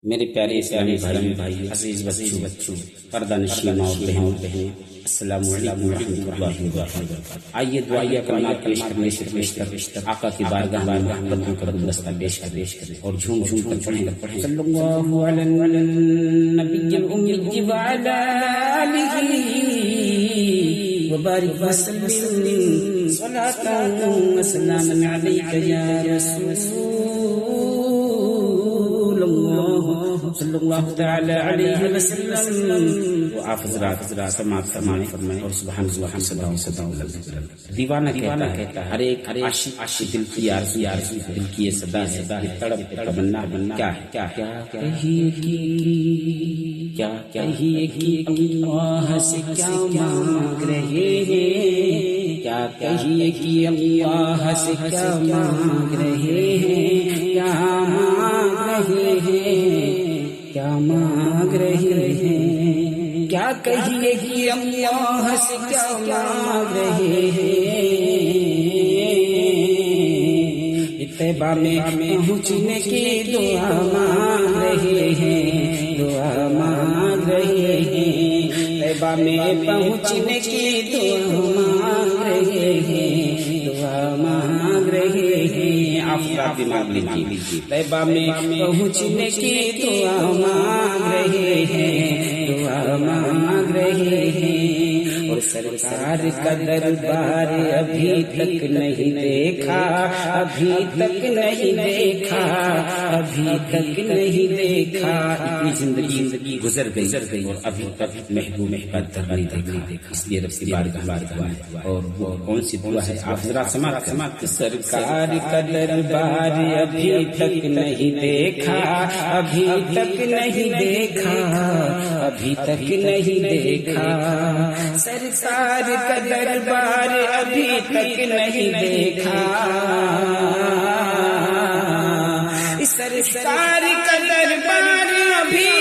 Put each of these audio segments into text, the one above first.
میرے پیارے اسلامی بھائی عزیز بچوں پردہ نشین اور بہنیں السلام علیکم ورحمۃ اللہ وبرکاتہ۔ آئیے دعائیہ کلمات پیش کرنے سے پیشتر آقا کی بارگاہ میں محبتوں کا گلدستہ پیش کریں اور جھوم کر پڑھیں صلی اللہ علی النبی الأمی وعلی آلہ وبارک وسلم صلاۃ وسلاما علیک یا رسول اللہ صلی اللہ تعالی علیہ وسلم۔ وہ آپ حضرات سماعت فرمائیں اور سبحان اللہ صدا دیوانہ کہتا ہے ہر ایک عاشق دل کی آرزو دل کی یہ صدا ہے تڑپ تمنا کیا کہیے کہ اللہ سے کیا مانگ رہے ہیں، کیا کہیے کہ اللہ سے کیا مانگ رہے ہیں، کیا مانگ رہے ہیں، کیا مانگ رہے ہیں، کیا کہیے کہ اللہ سے کیا مانگ رہے ہیں۔ طیبہ میں پہنچنے کی دعا مانگ رہے ہیں، دعا مانگ رہے ہیں، طیبہ میں پہنچنے کی دعا مانگ رہے ہیں، دعا مانگ رہے ہیں۔ آپ مانگ لیجیے، طیبہ میں پہنچنے کی دعا مانگ رہے ہیں، دعا مانگ رہے ہیں۔ اور سرکار کا دربار ابھی تک نہیں دیکھا، ابھی تک نہیں دیکھا، ابھی تک نہیں دیکھا۔ اتنی زندگی گزر گئی اور ابھی تک محبوب کا در نہیں دیکھا، اس لیے رب کی بارگاہ اور وہ کون سی دعا ہے آپ ذرا سماعت۔ سرکار کا دربار ابھی تک نہیں دیکھا، ابھی تک نہیں دیکھا، ابھی تک نہیں دیکھا۔ سرکار کا دربار ابھی تک نہیں دیکھا، سرکار کا دربار ابھی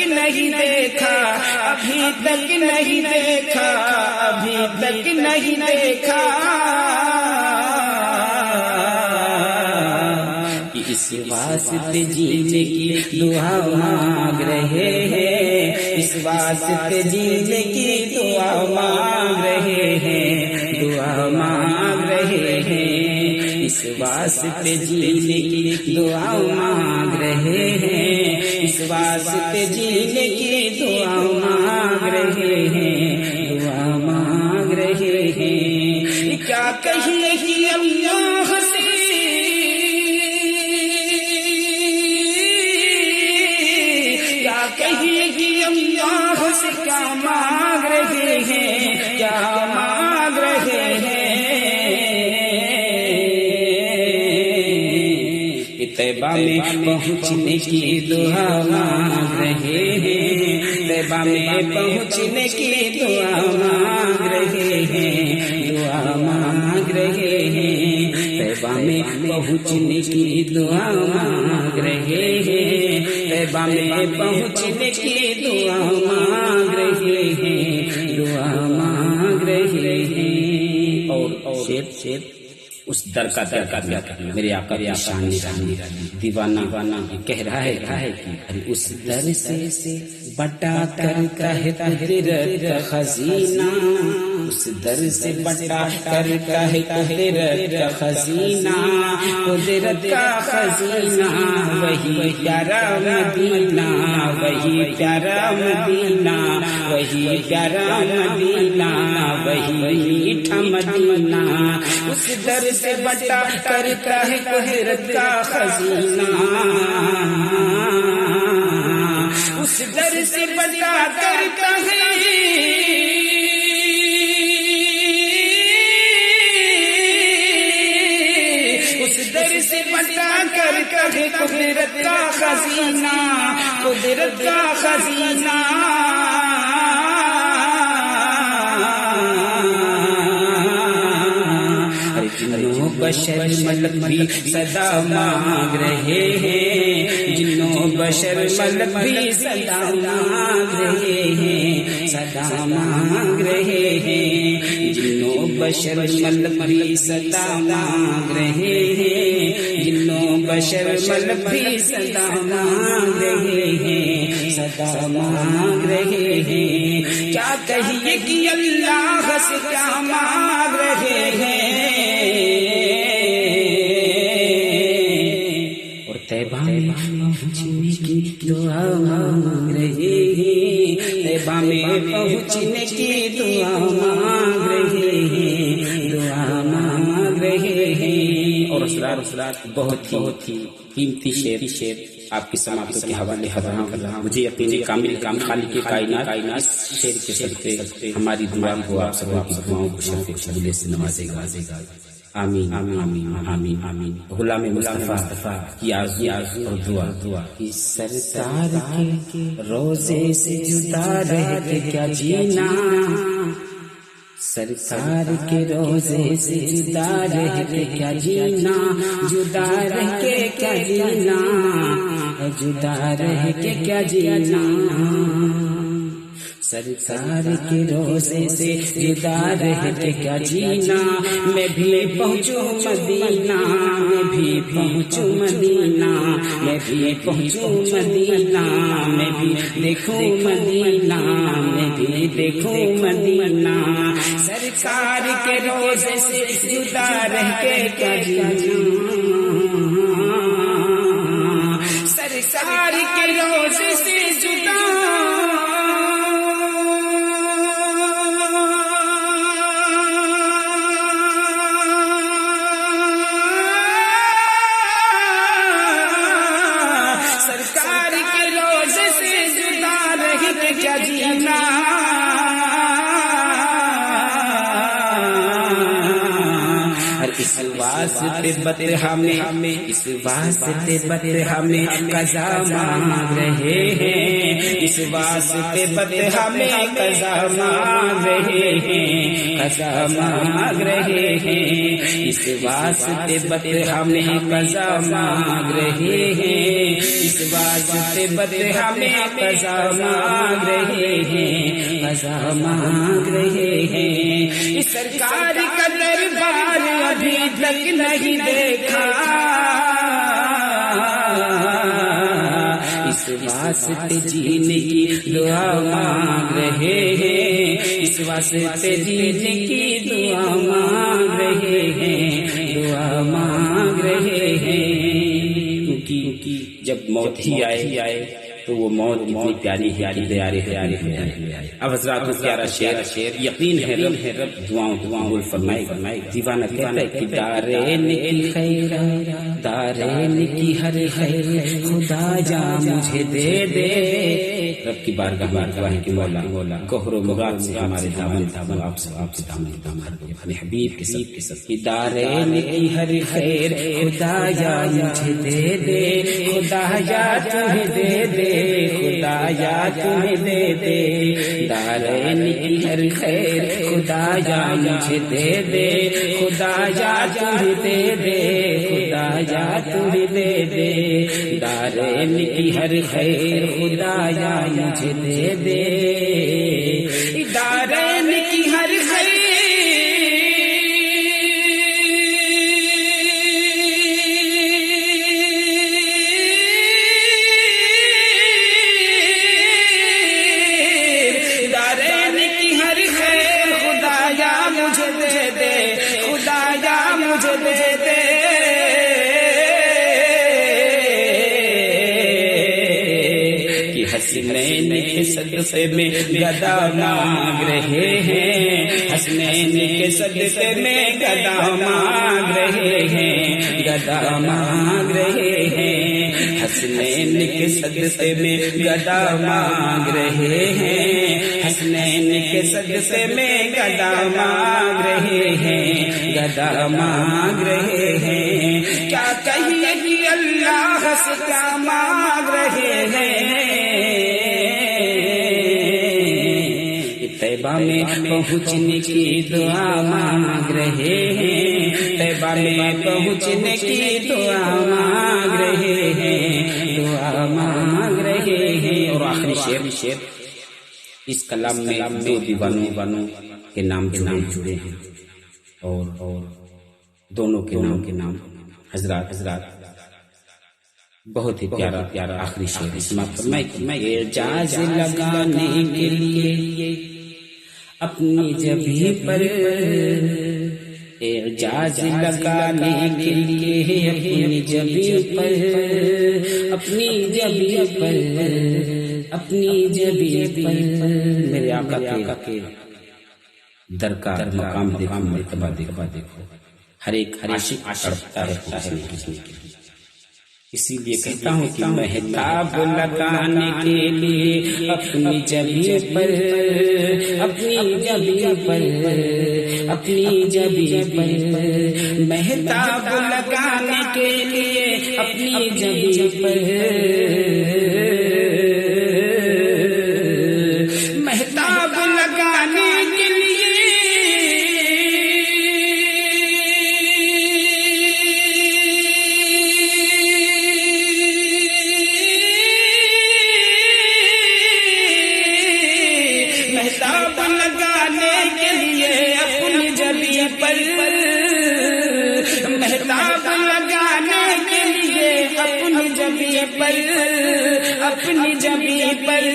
نہیں دیکھا، ابھی تک نہیں دیکھا، ابھی تک نہیں دیکھا۔ اس واسطے جینے کی دعا مانگ رہے ہیں، اس واسطے جینے کی دعا مانگ رہے ہیں، دعا مانگ رہے ہیں، اس واسطے جینے کی دعا مانگ رہے ہیں، اس واسطے جینے کی دعا مانگ رہے ہیں، دعا مانگ رہے ہیں۔ کیا کہیے کہ اللہ سے کیا کہیے کہ اللہ سے کیا مانگ رہے ہیں، کیا مانگ رہے ہیں۔ طیبہ میں پہنچنے کی دعا مانگ رہے ہیں، طیبہ میں پہنچنے کی دعا مانگ رہے ہیں، دعا مانگ رہے ہیں، طیبہ میں پہنچنے کی دعا مانگ رہے ہیں، طیبہ میں پہنچنے کی دعا مانگ رہے ہیں، دعا مانگ رہے ہیں۔ اور شیر اس در کا میرے آقا کی شان دیوانہ کہہ رہا ہے کہ اس در سے بٹا کرتا ہے قدرت کا خزینہ، اس در سے بٹا کرتا ہے قدرت کا خزینہ، قدرت کا خزینہ وہی پیارا مدینہ، وہی پیارا مدینہ، وہی پیارا مدینہ، وہی میٹھا مدینہ۔ اس در سے بٹا کرتا ہے قدرت کا خزینہ، اس در سے بٹا کرتا ہے اس در سے بٹا کرتا ہے قدرت کا خزینہ، قدرت کا خزینہ۔ جنوں بشر ملک بھی صدا مانگ رہے ہیں، جنوں بشر ملک بھی صدا مانگ رہے ہیں، صدا مانگ رہے ہیں، جنوں بشر ملک بھی صدا مانگ رہے ہیں، جنوں بشر ملک بھی صدا مانگ رہے ہیں، صدا مانگ رہے ہیں، کیا کہیے کہ اللہ سے کیا مانگ رہے ہیں، اور طیبہ میں پہنچنے کی دعا مانگ رہے ہیں، طیبہ میں پہنچنے کی دعا مانگ رہے ہیں، دعا مانگ رہے ہیں۔ اور اسرار بہت ہی قیمتی شعر آپ کی سماعتوں کے حوالے کر رہا ہوں۔ مجھے اپنے کامل خالق کائنات اس شعر کے صدقے ہماری دعا کو آپ سب کی دعاؤں کو شرف قبول سے نوازے گا، آمین آمین آمین آمین۔ غلام مصطفیٰ کی آرزو اور دعا کہ سرکار کے روزے سے جدا رہ کے کیا جینا، سرکار کے روزے سے جدا رہ کے کیا جینا، جدا رہ کے کیا جینا، جدا رہ کے کیا جینا، سرکار کے روزے سے جدا رہ کے کیا جینا، میں بھی پہنچوں مدینہ، میں بھی پہنچوں مدینہ، میں بھی پہنچوں مدینہ، میں بھی دیکھوں مدینہ، میں بھی دیکھوں مدینہ، سرکار کے روزے سے جدا رہ کے کیا جینا، سرکار کے روزے سے جدا کیا جینا، اس واسطے بطرہ میں، اس واسطے بطرہ میں قضا مانگ رہے ہیں، اس واسطے بطرہ میں قضا مانگ رہے ہیں، قضا مانگ رہے ہیں، اس واسطے بطرہ میں قضا مانگ رہے ہیں، اس واسطے بطرہ میں قضا مانگ رہے ہیں، قضا مانگ رہے ہیں، اس سرکار کا دربار ابھی تک نہیں دیکھا، اس واسطے جینے کی دعا مانگ رہے ہیں، اس واسطے جینے کی دعا مانگ رہے ہیں، دعا مانگ رہے ہیں، کیونکہ جب موت ہی آئے تو وہ موت کتنی پیاری پیاری۔ اب حضرات کو پیارا شعر یقین ہے رب دعاؤں قبول فرمائے گا۔ دیوانہ کہتا ہے کہ دارین کی خیر، دارین کی ہر خیر خدا جا مجھے دے دے، رب کی بارگاہ میں دعا ہے کہ مولا گوہر و مراد سے ہمارے دامن آپ سے دامن اپنے حبیب کے ساتھ کہ دارین کی ہر خیر خدا جا مجھے دے دے، خدا جا تمہیں دے دے، خدا یا تمہیں دے دے، دارین کی ہر خیر خدا یا مجھے دے دے، خدا یا تمہیں دے دے، خدا یا تمہیں دے دے، دارین کی ہر خیر خدا یا مجھے دے دے، دارین کی ہر خیر حسنین کے صدقے میں گدا مانگ رہے ہیں، حسنین کے صدقے میں گدا مانگ رہے ہیں، گدا مانگ رہے ہیں، حسنین کے صدقے میں گدا مانگ رہے ہیں، حسنین کے صدقے میں گدا مانگ رہے ہیں، گدا مانگ رہے ہیں، کیا کہیے اللہ سے کیا مانگ رہے ہیں، طیبہ میں پہنچنے کی دعا مانگ رہے ہیں، میں پہنچنے کی دعا مانگ رہے ہیں، دعا مانگ رہے ہیں۔ اور آخری شعر، اس کلام میں دو دیوانوں کے نام جڑے ہیں، اور دونوں کے نام حضرات بہت ہی پیارا آخری شعر اسماعیل فرمائے، اعجاز لگانے کے لیے اپنی جبھی پر، اعجاز لگانے کے لیے اپنی جبھی پر، اپنی جبھی پر، اپنی جبھی پر، میرے آقا کے در کا مقام دیکھو، مرتبہ دیکھو، ہر ایک عاشق تڑپتا رہتا ہے کسی کے لیے۔ اسی لیے کہتا ہوں کہ مہتاب لگانے کے لیے اپنی جبھی پر، اپنی جبھی پر، اپنی جبھی پر، مہتاب لگانے کے لیے اپنی جبھی پر، مہتاب لگانے کے لیے مہتاب لگانے کے لیے اپنی جبھی پر، مہتاب لگانے کے لیے اپنی جبھی پر، اپنی جبھی پر،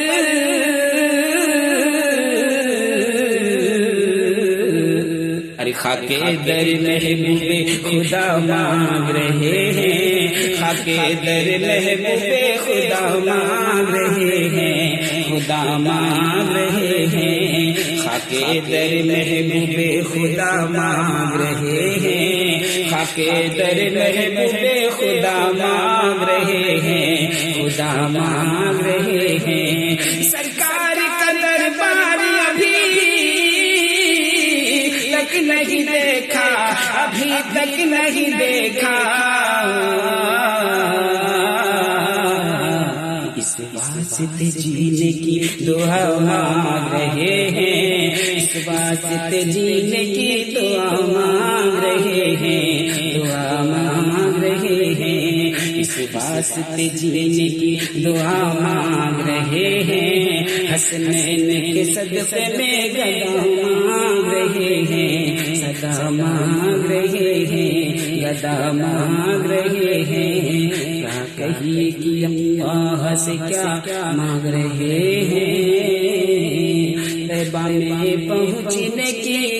ارے خاکے در محبوب خدا مانگ رہے ہیں، خاکے در محبوب خدا مانگ رہے ہیں، خدا مانگ رہے ہیں، خاکے در محبوب خدا مانگ رہے ہیں، خاکے در محبوب خدا مانگ رہے ہیں، خدا مانگ رہے ہیں۔ سرکار کا دربار ابھی تک نہیں دیکھا، ابھی تک نہیں دیکھا، اس واسطے جینے کی دعا مانگ رہے ہیں، اس واسطے جینے کی دعا مانگ رہے ہیں، دعا مانگ رہے ہیں، اس واسطے جینے کی دعا مانگ رہے ہیں، حسنین کے صدقے میں گدا مانگ رہے ہیں، صدا مانگ رہے ہیں، گدا مانگ رہے ہیں، کیا کہیے کہ اللہ سے کیا مانگ رہے ہیں، طیبہ میں پہنچنے کی